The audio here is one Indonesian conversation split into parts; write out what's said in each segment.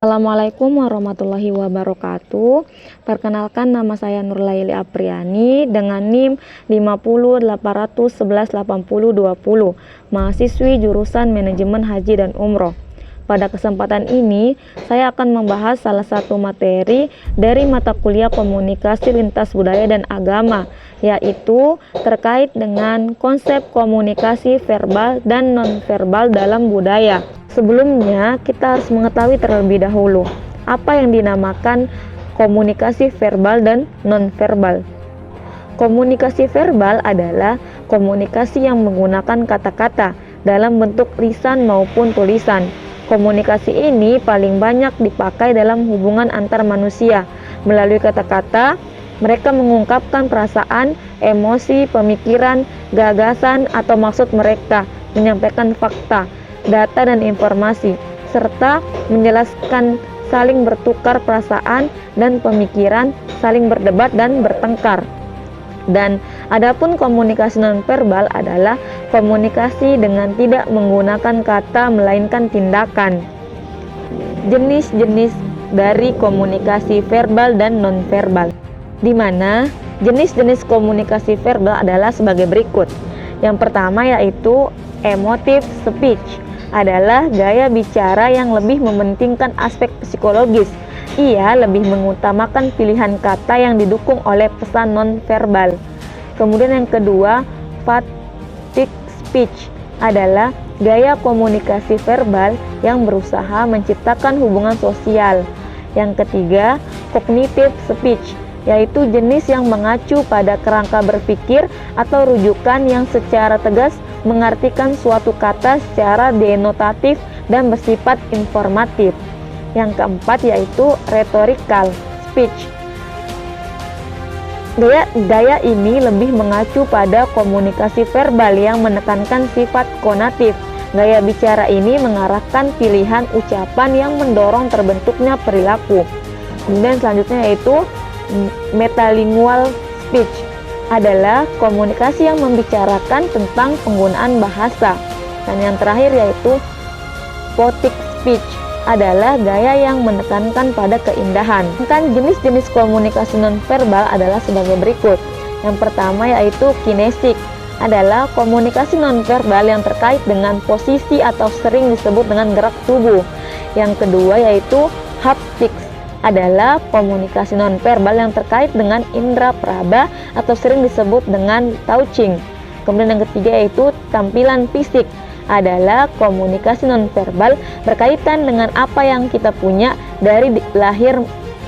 Assalamualaikum warahmatullahi wabarakatuh. Perkenalkan, nama saya Nurlaili Apriani dengan NIM 5081118020, mahasiswi jurusan Manajemen Haji dan Umroh. Pada kesempatan ini, saya akan membahas salah satu materi dari mata kuliah Komunikasi Lintas Budaya dan Agama, yaitu terkait dengan konsep komunikasi verbal dan nonverbal dalam budaya. Sebelumnya, kita harus mengetahui terlebih dahulu apa yang dinamakan komunikasi verbal dan nonverbal. Komunikasi verbal adalah komunikasi yang menggunakan kata-kata dalam bentuk lisan maupun tulisan. Komunikasi ini paling banyak dipakai dalam hubungan antar manusia. Melalui kata-kata, mereka mengungkapkan perasaan, emosi, pemikiran, gagasan, atau maksud mereka, menyampaikan fakta, data dan informasi, serta menjelaskan, saling bertukar perasaan dan pemikiran, saling berdebat dan bertengkar. Dan adapun komunikasi nonverbal adalah komunikasi dengan tidak menggunakan kata melainkan tindakan. Jenis-jenis dari komunikasi verbal dan nonverbal, di mana jenis-jenis komunikasi verbal adalah sebagai berikut. Yang pertama yaitu emotive speech, adalah gaya bicara yang lebih mementingkan aspek psikologis. Ia lebih mengutamakan pilihan kata yang didukung oleh pesan nonverbal. Kemudian yang kedua, emphatic speech, adalah gaya komunikasi verbal yang berusaha menciptakan hubungan sosial. Yang ketiga, cognitive speech, yaitu jenis yang mengacu pada kerangka berpikir atau rujukan yang secara tegas mengartikan suatu kata secara denotatif dan bersifat informatif. Yang keempat yaitu rhetorical speech. Gaya ini lebih mengacu pada komunikasi verbal yang menekankan sifat konatif. Gaya bicara ini mengarahkan pilihan ucapan yang mendorong terbentuknya perilaku. Kemudian selanjutnya yaitu metalingual speech, adalah komunikasi yang membicarakan tentang penggunaan bahasa. Dan yang terakhir yaitu poetic speech, adalah gaya yang menekankan pada keindahan. Dan jenis-jenis komunikasi nonverbal adalah sebagai berikut. Yang pertama yaitu kinesik, adalah komunikasi nonverbal yang terkait dengan posisi atau sering disebut dengan gerak tubuh. Yang kedua yaitu haptics, adalah komunikasi nonverbal yang terkait dengan indera peraba atau sering disebut dengan touching. Kemudian yang ketiga yaitu tampilan fisik, adalah komunikasi nonverbal berkaitan dengan apa yang kita punya dari lahir,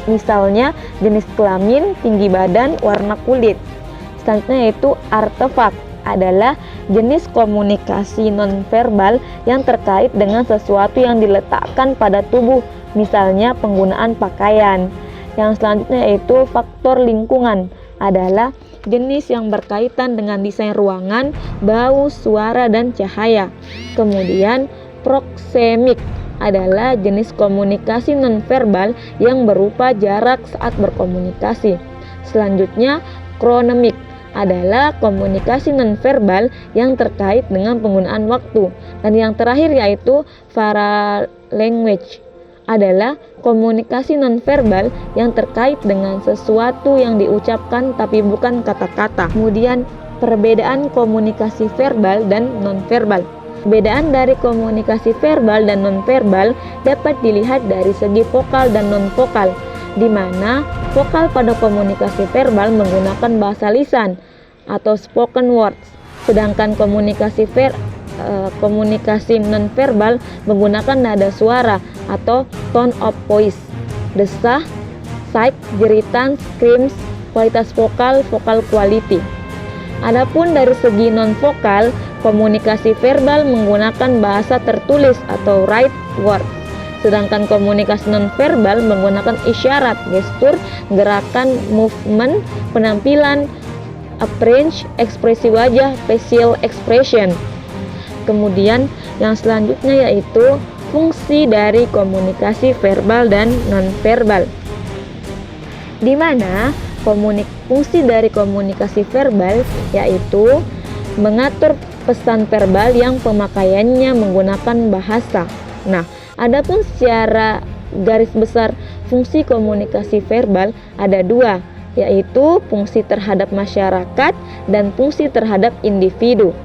misalnya jenis kelamin, tinggi badan, warna kulit. Selanjutnya yaitu artefak, adalah jenis komunikasi nonverbal yang terkait dengan sesuatu yang diletakkan pada tubuh, misalnya penggunaan pakaian. Yang selanjutnya yaitu faktor lingkungan, adalah jenis yang berkaitan dengan desain ruangan, bau, suara, dan cahaya. Kemudian proxemic, adalah jenis komunikasi nonverbal yang berupa jarak saat berkomunikasi. Selanjutnya chronemic, adalah komunikasi nonverbal yang terkait dengan penggunaan waktu. Dan yang terakhir yaitu paralanguage, adalah komunikasi nonverbal yang terkait dengan sesuatu yang diucapkan tapi bukan kata-kata. Kemudian perbedaan komunikasi verbal dan nonverbal. Perbedaan dari komunikasi verbal dan nonverbal dapat dilihat dari segi vokal dan non-vokal, di mana vokal pada komunikasi verbal menggunakan bahasa lisan atau spoken words, sedangkan komunikasi nonverbal menggunakan nada suara atau tone of voice, desah, sigh, jeritan, screams, kualitas vokal, vocal quality. Adapun dari segi non-vokal, komunikasi verbal menggunakan bahasa tertulis atau write words, sedangkan komunikasi nonverbal menggunakan isyarat, gestur, gerakan, movement, penampilan, appearance, ekspresi wajah, facial expression. Kemudian yang selanjutnya yaitu fungsi dari komunikasi verbal dan nonverbal, di mana fungsi dari komunikasi verbal yaitu mengatur pesan verbal yang pemakaiannya menggunakan bahasa. Nah, adapun secara garis besar fungsi komunikasi verbal ada dua, yaitu fungsi terhadap masyarakat dan fungsi terhadap individu.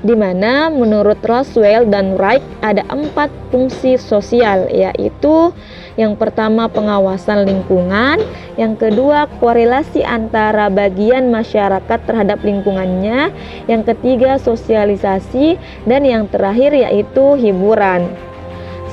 Di mana menurut Roswell dan Wright ada 4 fungsi sosial, yaitu yang pertama pengawasan lingkungan, yang kedua korelasi antara bagian masyarakat terhadap lingkungannya, yang ketiga sosialisasi, dan yang terakhir yaitu hiburan.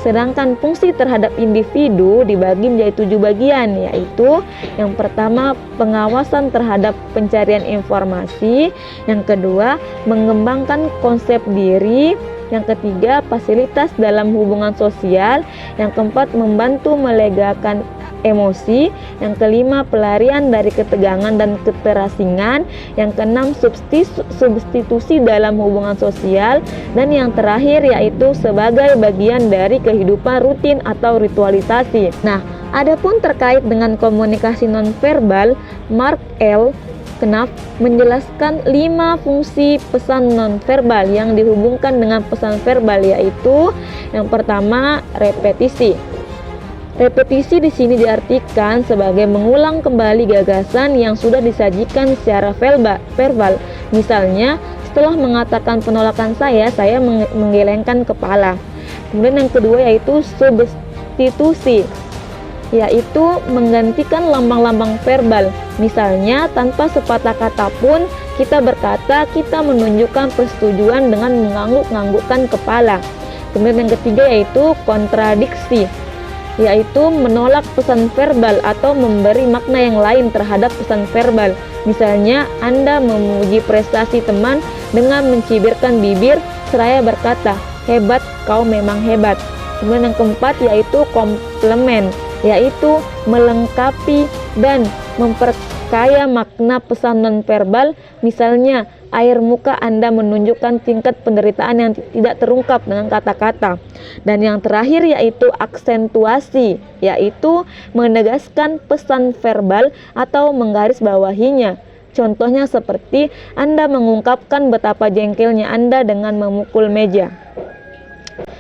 Sedangkan fungsi terhadap individu dibagi menjadi 7 bagian, yaitu yang pertama pengawasan terhadap pencarian informasi, yang kedua mengembangkan konsep diri, yang ketiga fasilitas dalam hubungan sosial, yang keempat membantu melegakan emosi, yang kelima pelarian dari ketegangan dan keterasingan, yang keenam substitusi dalam hubungan sosial, dan yang terakhir yaitu sebagai bagian dari kehidupan rutin atau ritualisasi. Nah, adapun terkait dengan komunikasi nonverbal, Mark L. Knapp menjelaskan 5 fungsi pesan nonverbal yang dihubungkan dengan pesan verbal, yaitu yang pertama repetisi. Repetisi di sini diartikan sebagai mengulang kembali gagasan yang sudah disajikan secara verbal. Misalnya, setelah mengatakan penolakan saya menggelengkan kepala. Kemudian yang kedua yaitu substitusi, yaitu menggantikan lambang-lambang verbal. Misalnya, tanpa sepatah kata pun kita berkata kita menunjukkan persetujuan dengan mengangguk-anggukkan kepala. Kemudian yang ketiga yaitu kontradiksi, yaitu menolak pesan verbal atau memberi makna yang lain terhadap pesan verbal. Misalnya, Anda memuji prestasi teman dengan mencibirkan bibir seraya berkata, "Hebat, kau memang hebat." Kemudian yang keempat yaitu komplement, yaitu melengkapi dan memperkaya makna pesan nonverbal. Misalnya, air muka Anda menunjukkan tingkat penderitaan yang tidak terungkap dengan kata-kata. Dan yang terakhir yaitu aksentuasi, yaitu menegaskan pesan verbal atau menggarisbawahinya. Contohnya seperti Anda mengungkapkan betapa jengkelnya Anda dengan memukul meja.